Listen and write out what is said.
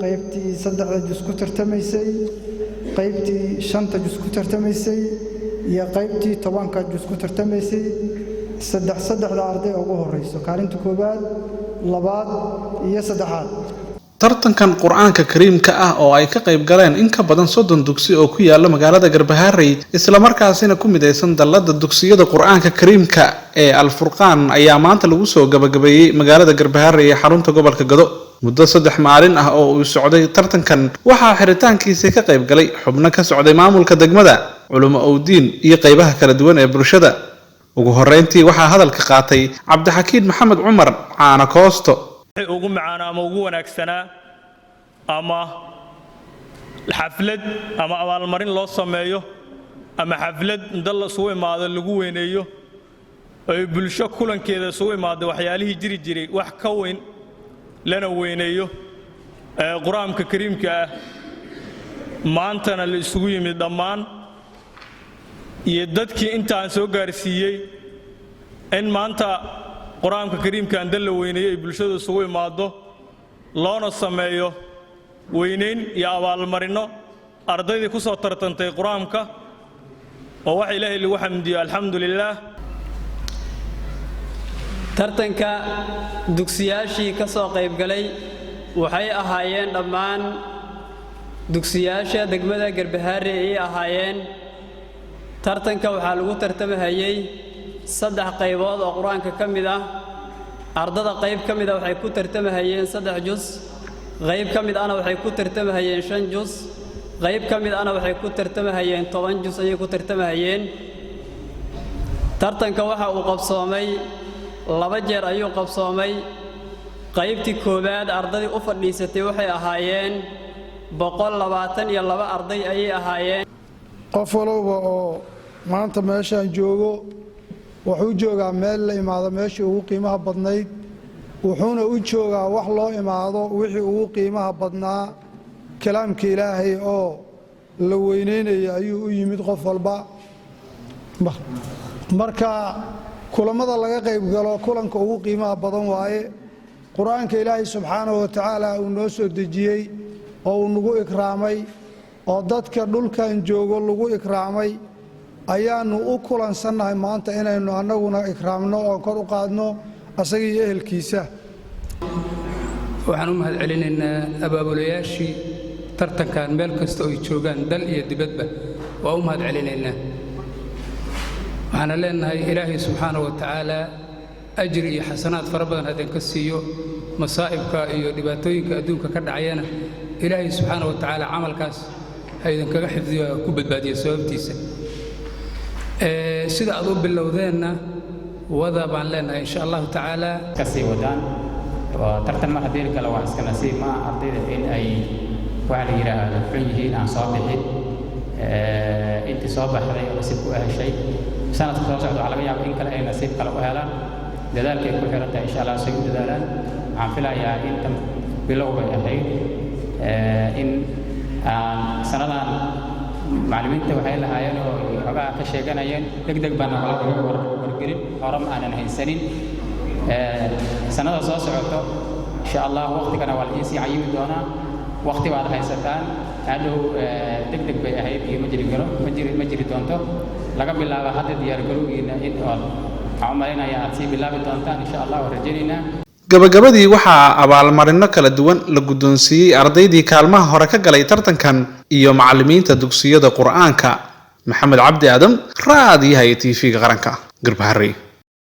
qaybtii 3 juz ku tartamaysay qaybtii 5 juz ku tartamaysay iyo qaybtii 10 juz ku tartamaysay saddexda arday ugu horeyso kaalinta koobaad labaad iyo saddexaad tartankan quraanka kariimka ah oo ay ka qayb galeen in ka badan 30 dugsi oo ku yaala magaalada Garbaharey isla markaasina ku midaysan dalada dugsiyada quraanka kariimka ee Al-Furqaan ayaa maanta lagu soo gabagabeeyay magaalada Garbaharey ee xarunta gobolka Gado muddo 3 maalin ah oo uu socday tartankan waxa xiritaankiisa ka qayb galay xubno ka socday maamulka degmada culimo oo diin iyo qaybaha kala duwan ee bulshada ugu horeyntii waxa hadalka qaatay Cabdixakiin Maxamed Cumar caana koosto ugu macaan ama ugu wanaagsanaa ama xaflad ama abaalmarin loo sameeyo ama xaflad inta la soo imaado lagu weyneeyo ay bulsho kulankeeda soo imaado waxyaalihii jiri jiray wax ka weyn lana weyneeyo quraanka kariimka ah maantana la isugu yimid dhammaan iyo dadkii intaan soo gaarsiiyay in maanta quraanka kariimka aan dal weyneeyay bulshada isugu imaado loona sameeyo weyneyn iyo abaalmarino ardayda ku soo tartantay quraanka oo wax Ilaahay lagu xamdiyo alxamdulillah tartanka dugsiyaashii ka soo qayb galay waxay ahaayeen dhammaan dugsiyaasha degmada Garbaharey ay ahaayeen tartanka waxa lagu tartamahayay 3 qaybood oo quraanka kamid ah ardada qayb kamid ah waxay ku tartamahayeen 3 juz qayb kamid ahna waxay ku tartamahayeen 5 juz qayb kamid ahna waxay ku tartamahayeen 10 juz ayay ku tartamahayeen tartanka waxa uu qabsoomay 2 jeer ayuu qabsoomay qaybtii koobaad ardadii u fadhiisatay waxay ahaayeen 122 arday ayay ahaayeen qof walba oo maanta meeshaan joogo wuxuu joogaa meel la imaado meeshii ugu qiimaha badnayd wuxuuna u joogaa wax loo imaado wixii ugu qiimaha badnaa kalaamka Ilaahay oo la weyneynaya ayuu u yimid qof walba marka kulamada laga qayb galo kulanka ugu qiimaha badan waaye quraanka Ilaahay subxaanahu wa ta'ala uu noo soo dejiyay oo uu nagu ikraamay oo dadka dhulkan joogo lagu ikraamay ayaanu u kulansanahay maanta inaynu anaguna ikraamno oo kor u qaadno asagii ehelkiisa waxaan u mahad celinaynaa abaabulayaashii tartankan meel kasta oo ay joogaan dal iyo dibadba waa u mahad celinaynaa waxaan leenahay Ilaahay subxaanahu wa ta'ala ajri iyo xasanaad fara badan hadaan ka siiyo masaa'ibka iyo dhibaatooyinka adduunka ka dhacayana Ilaahay subxaanahu wa ta'ala amalkaas haydan kaga xifdiyo ku badbaadiyo sababtiisa sida aad u bilowdeenna wada baan leenahay insha Allah ta'ala kasii wadaan tartan ma hadii kala waa iska nasiib ma ardayda in ay waxa la yiraahdo xillihiin aan soo bixin intii soo baxday oo nasiib ku heshay sanadka soo socda waxa laga yaabaa in kale ay nasiib kale u helaan dadaalkay ku xirantahay insha Allah say u dadaalaan waxaan filayaa in bilowga ahayd in sanadan macallimiinta waxay lahaayeen oo xogaa ka sheeganayeen degdeg baan wargelin hore ma aanan haysanin sanada soo socoto insha Allah waqtigana waa la sii cayimi doonaa waqti baad haysataan hadhow degdeg bay ahayd iyo ma jiri doonto laga bilaabo hadda diyaar garowgiina in oo marinaya aad sii bilaabi doontaan insha Allah oo rajaynayna gabagabadii waxaa abaalmarino kala duwan la guddoonsiiyay ardaydii kaalmaha hore ka galay tartankan iyo macallimiinta dugsiyada quraanka maxamed cabdi aadam raadiyaha TV qaranka Garbaharey